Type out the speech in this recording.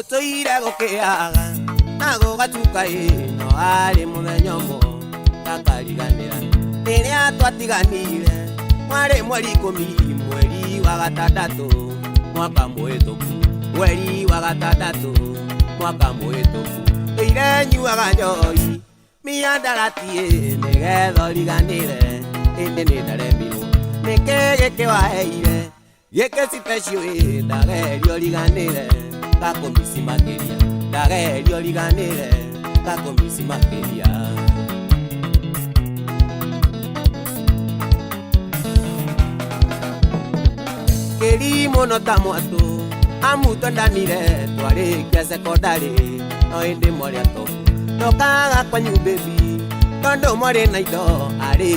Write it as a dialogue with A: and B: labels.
A: Gutoire gukiaga na gugatuka ino ari muthenya umwe takariganira riria twatiganire mwari mweri 10 mweri wa gatandatu mwaka muhituku mweri wa gatandatu mwaka muhituku ire nyuaga njoi miandaratie nigetha riganire indi ni ndaremirwo niki giki waheire giki special ndagerio riganire gakumisi makiria ndagerio riganire gakumisi makiria Kerimo no tamuatu amuto ndanire twarikia sekondari no indi mwari atoku no kaga kwanyu baby tondo mwari na indo ari